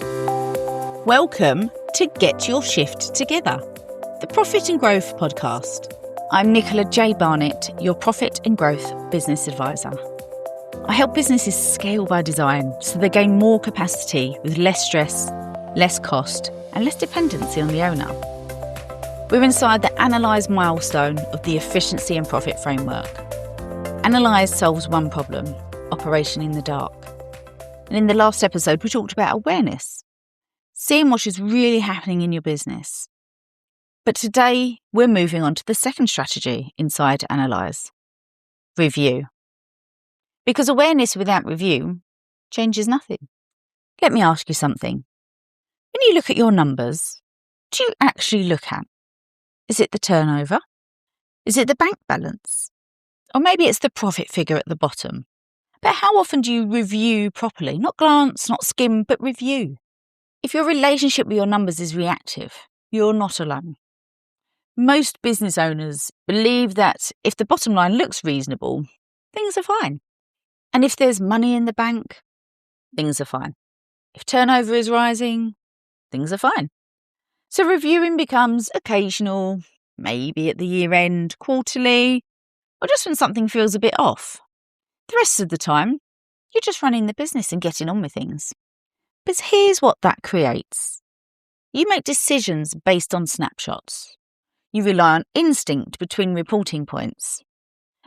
Welcome to Get Your Shift Together, the Profit and Growth podcast. I'm Nicola J. Barnett, your Profit and Growth Business Advisor. I help businesses scale by design so they gain more capacity with less stress, less cost, and less dependency on the owner. We're inside the Analyse milestone of the efficiency and profit framework. Analyse solves one problem, operation in the dark. And in the last episode, we talked about awareness, seeing what is really happening in your business. But today, we're moving on to the second strategy inside Analyse, review. Because awareness without review changes nothing. Let me ask you something. When you look at your numbers, what do you actually look at? Is it the turnover? Is it the bank balance? Or maybe it's the profit figure at the bottom. But how often do you review properly? Not glance, not skim, but review. If your relationship with your numbers is reactive, you're not alone. Most business owners believe that if the bottom line looks reasonable, things are fine. And if there's money in the bank, things are fine. If turnover is rising, things are fine. So reviewing becomes occasional, maybe at the year end, quarterly, or just when something feels a bit off. The rest of the time, you're just running the business and getting on with things. But here's what that creates. You make decisions based on snapshots. You rely on instinct between reporting points.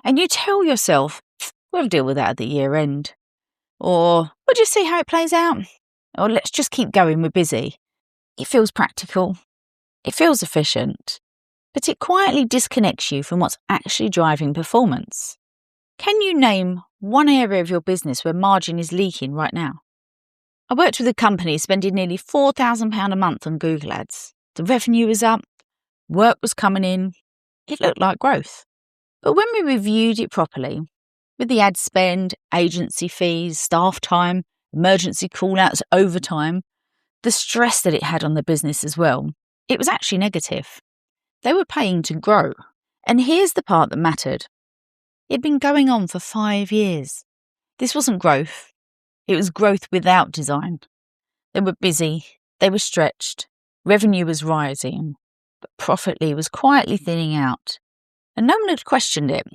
And you tell yourself, we'll deal with that at the year end. Or, we'll just see how it plays out. Or, let's just keep going, we're busy. It feels practical. It feels efficient. But it quietly disconnects you from what's actually driving performance. Can you name one area of your business where margin is leaking right now? I worked with a company spending nearly £4,000 a month on Google Ads. The revenue was up, work was coming in, it looked like growth. But when we reviewed it properly, with the ad spend, agency fees, staff time, emergency call-outs, overtime, the stress that it had on the business as well, it was actually negative. They were paying to grow. And here's the part that mattered. It had been going on for 5 years. This wasn't growth. It was growth without design. They were busy, they were stretched, revenue was rising, but profit was quietly thinning out. And no one had questioned it,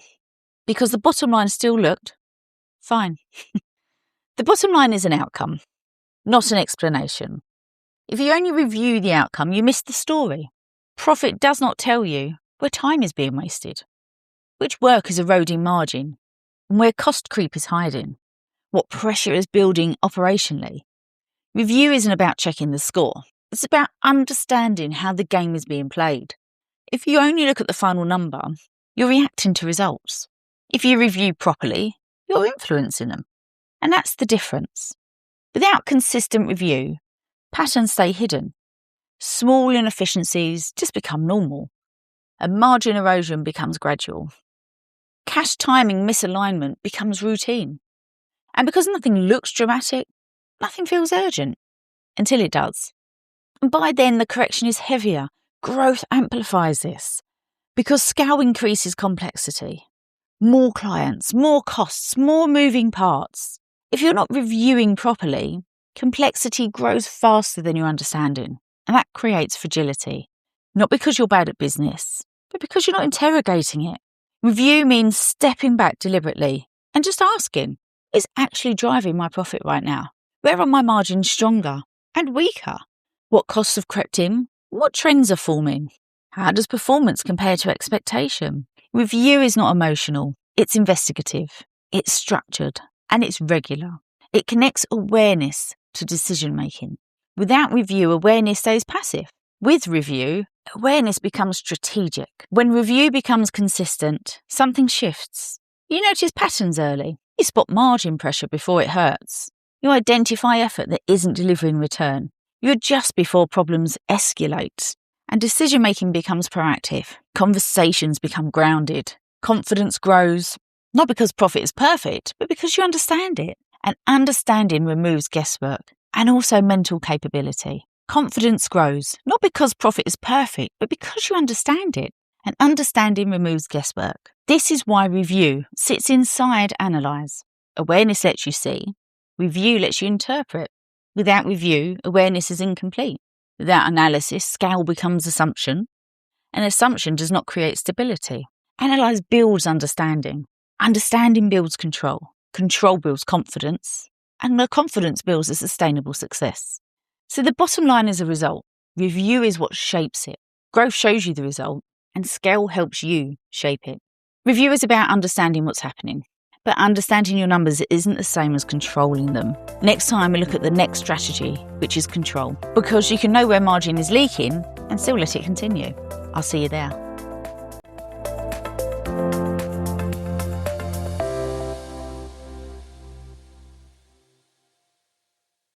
because the bottom line still looked fine. The bottom line is an outcome, not an explanation. If you only review the outcome, you miss the story. Profit does not tell you where time is being wasted, which work is eroding margin, and where cost creep is hiding. What pressure is building operationally. Review isn't about checking the score. It's about understanding how the game is being played. If you only look at the final number, you're reacting to results. If you review properly, you're influencing them. And that's the difference. Without consistent review, patterns stay hidden. Small inefficiencies just become normal. And margin erosion becomes gradual. Cash timing misalignment becomes routine. And because nothing looks dramatic, nothing feels urgent, until it does. And by then, the correction is heavier. Growth amplifies this, because scale increases complexity. More clients, more costs, more moving parts. If you're not reviewing properly, complexity grows faster than your understanding, and that creates fragility. Not because you're bad at business, but because you're not interrogating it. Review means stepping back deliberately and just asking, is actually driving my profit right now? Where are my margins stronger and weaker? What costs have crept in? What trends are forming? How does performance compare to expectation? Review is not emotional. It's investigative. It's structured. And it's regular. It connects awareness to decision making. Without review, awareness stays passive. With review, awareness becomes strategic. When review becomes consistent, something shifts. You notice patterns early. You spot margin pressure before it hurts. You identify effort that isn't delivering return. You adjust before problems escalate. And decision-making becomes proactive. Conversations become grounded. Confidence grows, not because profit is perfect, but because you understand it. And understanding removes guesswork and also mental capability. Confidence grows, not because profit is perfect, but because you understand it. And understanding removes guesswork. This is why review sits inside Analyse. Awareness lets you see. Review lets you interpret. Without review, awareness is incomplete. Without analysis, scale becomes assumption. An assumption does not create stability. Analyse builds understanding. Understanding builds control. Control builds confidence. And the confidence builds a sustainable success. So the bottom line is a result. Review is what shapes it. Growth shows you the result, and scale helps you shape it. Review is about understanding what's happening. But understanding your numbers isn't the same as controlling them. Next time we look at the next strategy, which is control. Because you can know where margin is leaking and still let it continue. I'll see you there.